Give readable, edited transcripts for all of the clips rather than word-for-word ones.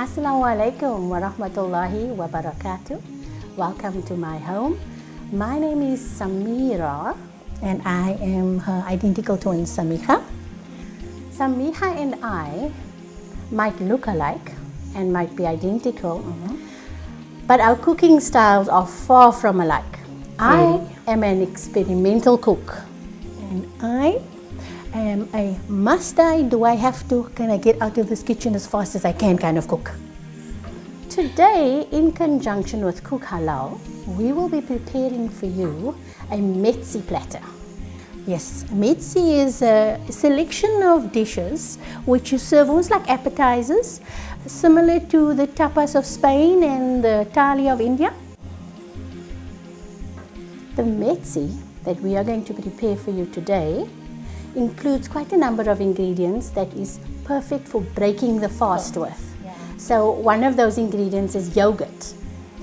Assalamu alaikum wa rahmatullahi wa barakatuh. Welcome to my home. My name is Samira and I am her identical twin Samiha. Samiha and I might look alike and might be identical, but our cooking styles are far from alike. I am an experimental cook and I am a do I have to, can I get out of this kitchen as fast as I can kind of cook. Today, in conjunction with Cook Halal, we will be preparing for you a Mezze platter. Yes, Mezze is a selection of dishes which you serve almost like appetizers, similar to the tapas of Spain and the thali of India. The Mezze that we are going to prepare for you today includes quite a number of ingredients that is perfect for breaking the fast with. So one of those ingredients is yogurt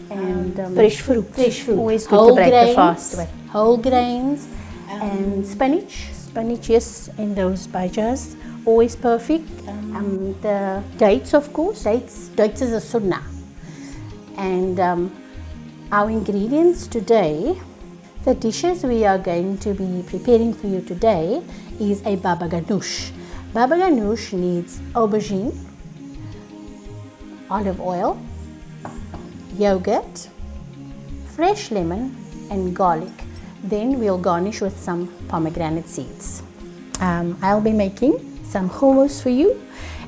and fresh fruit. Always good to break the fast with. Whole grains and spinach, yes, and those bhajas, always perfect. The dates, of course, dates is a sunnah. And our ingredients today, the dishes we are going to be preparing for you today is a Baba Ghanoush. Baba Ghanoush needs aubergine, olive oil, yogurt, fresh lemon and garlic. Then we'll garnish with some pomegranate seeds. I'll be making some hummus for you,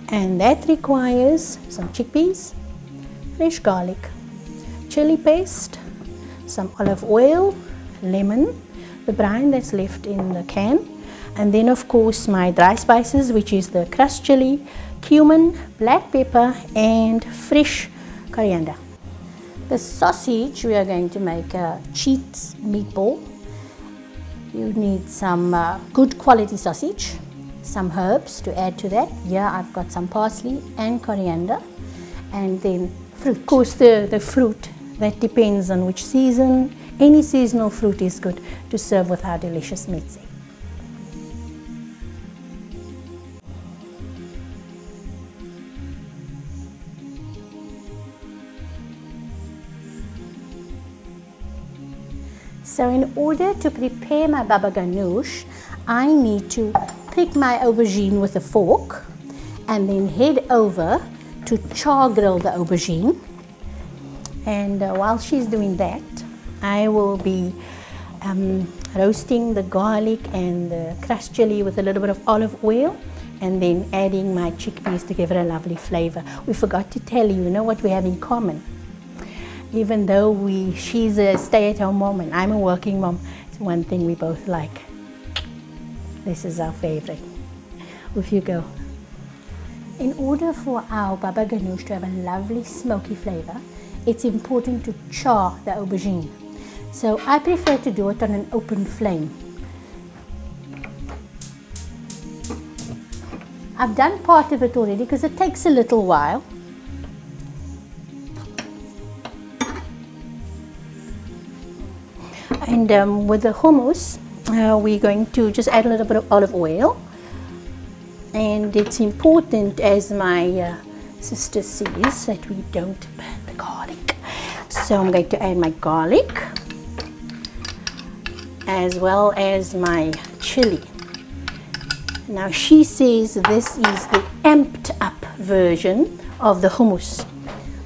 and that requires some chickpeas, fresh garlic, chili paste, some olive oil, lemon, the brine that's left in the can, and then of course my dry spices, which is the crushed chili, cumin, black pepper and fresh coriander. The sausage, we are going to make a cheese meatball. You need some good quality sausage, some herbs to add to that. Here I've got some parsley and coriander, and then fruit. Of course the fruit, that depends on which season. Any seasonal fruit is good to serve with our delicious mezze. So in order to prepare my Baba Ghanoush, I need to prick my aubergine with a fork and then head over to char grill the aubergine. And while she's doing that, I will be roasting the garlic and the crushed chili with a little bit of olive oil, and then adding my chickpeas to give it a lovely flavor. We forgot to tell you, what we have in common. Even though she's a stay-at-home mom and I'm a working mom, it's one thing we both like. This is our favorite. Off you go. In order for our Baba Ghanoush to have a lovely smoky flavor, it's important to char the aubergine. So I prefer to do it on an open flame. I've done part of it already because it takes a little while. And with the hummus, we're going to just add a little bit of olive oil. And it's important, as my sister says, that we don't burn the garlic. So I'm going to add my garlic, as well as my chili. Now she says this is the amped up version of the hummus.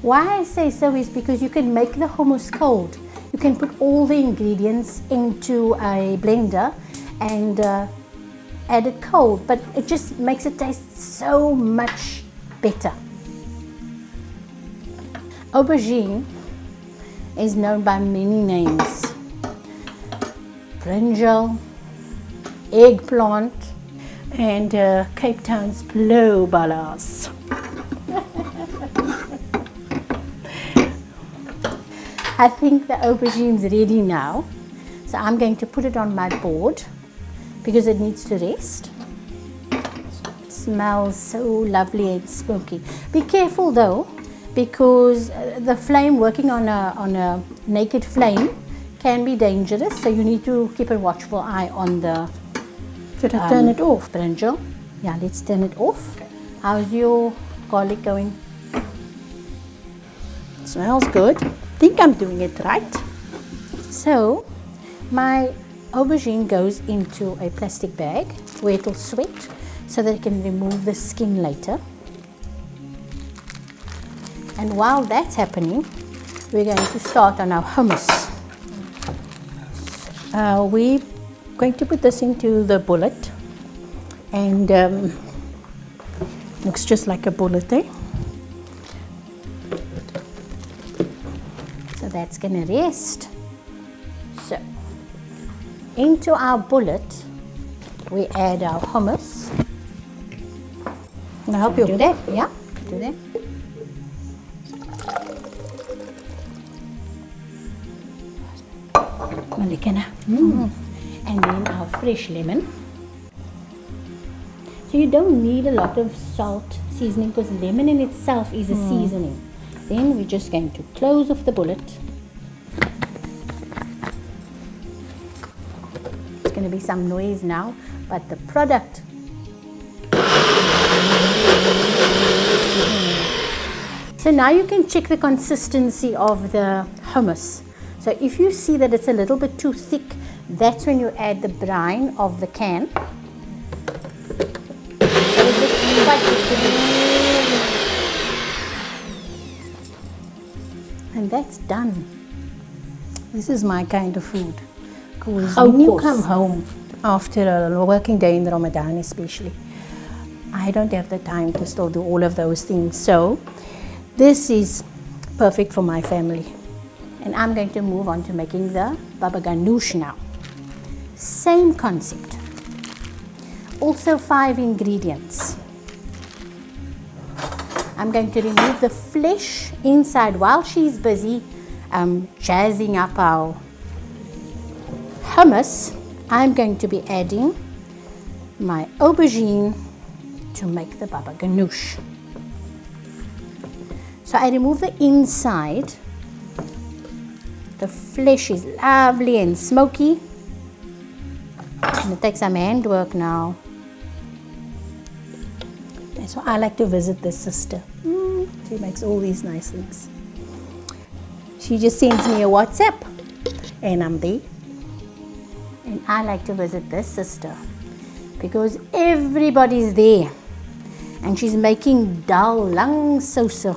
Why I say so is because you can make the hummus cold. You can put all the ingredients into a blender and add it cold, but it just makes it taste so much better. Aubergine is known by many names: brinjal, eggplant, and Cape Town's blue ballas. I think the aubergine's ready now, so I'm going to put it on my board because it needs to rest. It smells so lovely and smoky. Be careful though, because the flame, working on a naked flame, can be dangerous, so you need to keep a watchful eye on the... Should I turn it off, Brinjal? Yeah, let's turn it off. How's your garlic going? Smells good. I think I'm doing it right. So my aubergine goes into a plastic bag where it will sweat so that I can remove the skin later. And while that's happening, we're going to start on our hummus. We're going to put this into the bullet, and looks just like a bullet there. So that's going to rest. So into our bullet, we add our hummus. Can I help you? Do that? Yeah, do that. And then our fresh lemon. So you don't need a lot of salt seasoning because lemon in itself is a seasoning. Then we're just going to close off the bullet. It's going to be some noise now, but the product. So now you can check the consistency of the hummus. So if you see that it's a little bit too thick, that's when you add the brine of the can. And that's done. This is my kind of food. Because when you come home after a working day in Ramadan especially, I don't have the time to still do all of those things. So this is perfect for my family. And I'm going to move on to making the Baba Ghanoush now. Same concept. Also 5 ingredients. I'm going to remove the flesh inside while she's busy jazzing up our hummus. I'm going to be adding my aubergine to make the Baba Ghanoush. So I remove the inside. The flesh is lovely and smoky. And it takes some handwork now. That's why I like to visit this sister. She makes all these nice things. She just sends me a WhatsApp and I'm there. And I like to visit this sister because everybody's there. And she's making dal lang sosa.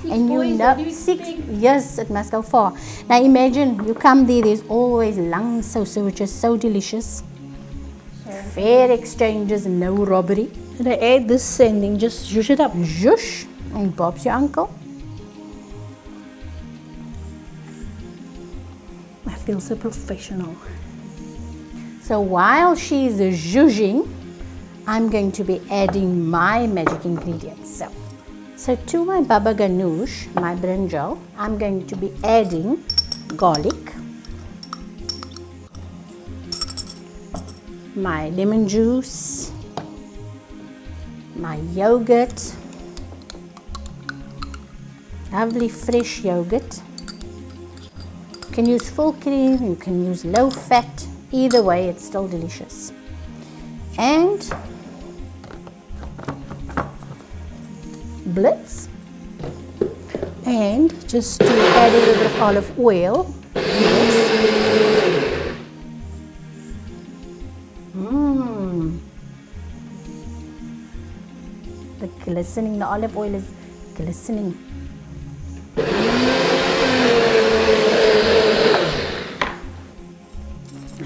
And you know, 6 years it must go far. Now imagine you come there, there's always lang sosa, which is so delicious. Fair exchanges, no robbery. And I add this and then just zhush it up. Zhush. And Bob's your uncle. I feel so professional. So while she's zhushing, I'm going to be adding my magic ingredients. So to my Baba Ghanoush, my brinjal, I'm going to be adding garlic, my lemon juice, my yogurt, lovely fresh yogurt. You can use full cream, you can use low fat, either way it's still delicious. And blitz, and just to add a little bit of olive oil. The glistening, the olive oil is glistening.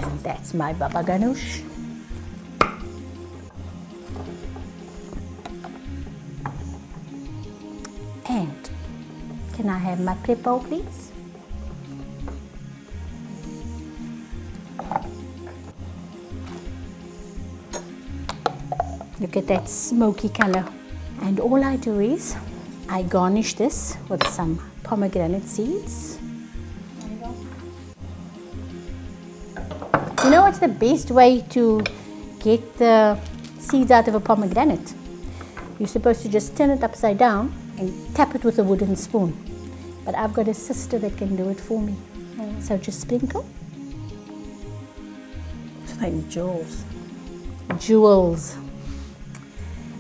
And that's my Baba Ghanoush. And can I have my prep bowl, please? Look at that smoky color. And all I do is I garnish this with some pomegranate seeds. You know what's the best way to get the seeds out of a pomegranate? You're supposed to just turn it upside down and tap it with a wooden spoon. But I've got a sister that can do it for me. So just sprinkle. It's like jewels. Jewels.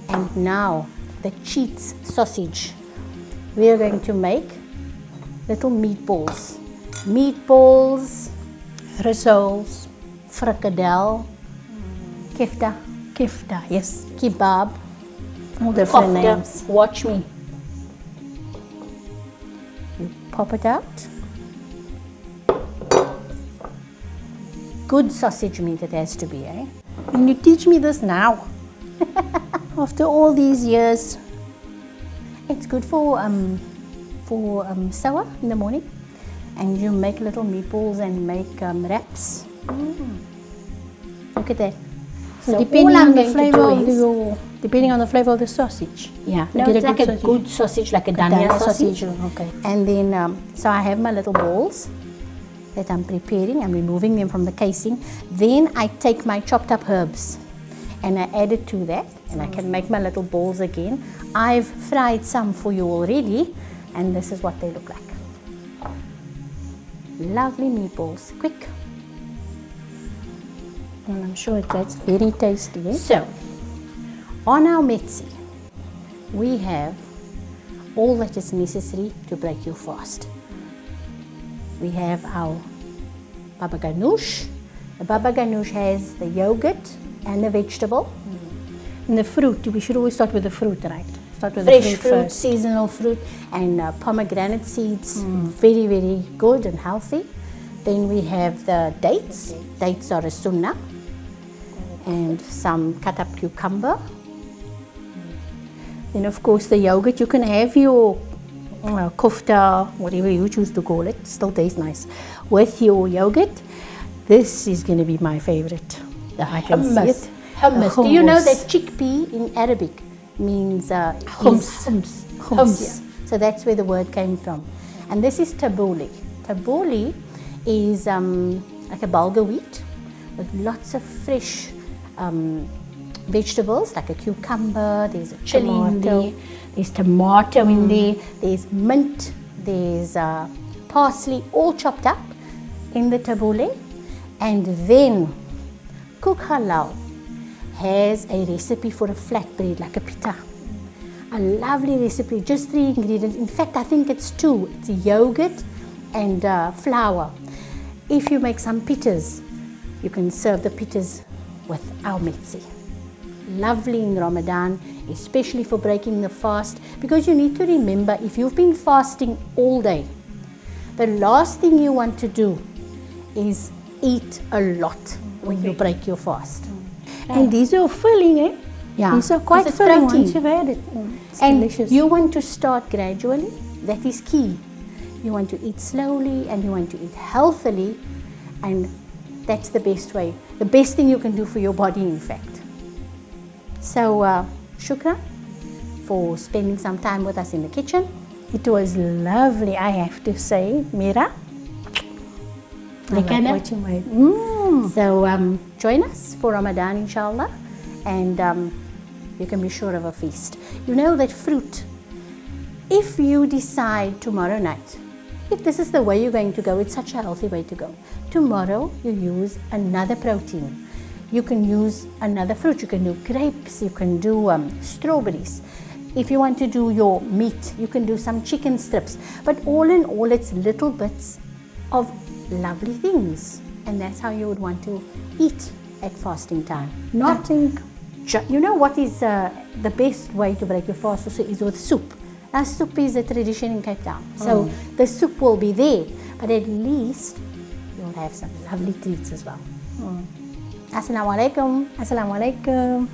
And now the cheats sausage. We are going to make little meatballs. Meatballs, Rissoles. frikadel, kifta, Kifta, yes. kebab, All different kofta. names. Watch me. You pop it out. Good sausage meat it has to be, eh? And you teach me this now. After all these years. It's good for sour in the morning, and you make little meatballs and make wraps. Look at that. So depending all I'm on the going to flavor do of is- your, depending on the flavor of the sausage. Yeah, You no, get it's a like good a sausage. good sausage, like a dania sausage. Okay. And then, so I have my little balls that I'm preparing. I'm removing them from the casing. Then I take my chopped up herbs and I add it to that, and I can make my little balls again. I've fried some for you already, and this is what they look like. Lovely meatballs, quick. And I'm sure that's very tasty. Eh? So, on our Mezze, we have all that is necessary to break your fast. We have our Baba Ghanoush. The Baba Ghanoush has the yogurt and the vegetable. And the fruit, we should always start with the fruit, right? Start with Fresh the fruit, first. seasonal fruit, and pomegranate seeds. Very, very good and healthy. Then we have the dates. Dates are a sunnah. And some cut up cucumber. Then of course the yogurt, you can have your kofta, whatever you choose to call it, still tastes nice, with your yogurt. This is going to be my favorite. I can see Hummus. it. Hummus. Do you know that chickpea in Arabic means Hummus. Hummus. Hummus, So that's where the word came from. And this is tabbouleh. Tabbouleh is like a bulgur wheat with lots of fresh vegetables, like a cucumber, there's a chili in there, there's tomato in there, there's mint, there's parsley, all chopped up in the tabbouleh. And then Cook Halaal has a recipe for a flatbread, like a pita. A lovely recipe, just 3 ingredients. In fact, I think it's 2. It's yogurt and flour. If you make some pitas, you can serve the pitas with our Mezze. Lovely in Ramadan, especially for breaking the fast, because you need to remember, if you've been fasting all day, the last thing you want to do is eat a lot when you break your fast. And these are filling, eh? Yeah, These are quite because it's filling protein. once you've had it. It's And delicious. you want to start gradually. That is key. You want to eat slowly and you want to eat healthily, and that's the best way. The best thing you can do for your body, in fact. So, shukran for spending some time with us in the kitchen. It was lovely, I have to say, Mira. I like Lekker, né? what you made. So, join us for Ramadan, inshallah, and you can be sure of a feast. You know that fruit, if you decide tomorrow night, if this is the way you're going to go, it's such a healthy way to go. Tomorrow, you use another protein. You can use another fruit. You can do grapes, you can do strawberries. If you want to do your meat, you can do some chicken strips. But all in all, it's little bits of lovely things. And that's how you would want to eat at fasting time. Not, you know what is the best way to break your fast also is with soup. Now, soup is a tradition in Cape Town. So the soup will be there, but at least you'll have some lovely treats as well. Assalamu alaikum. Assalamu alaikum.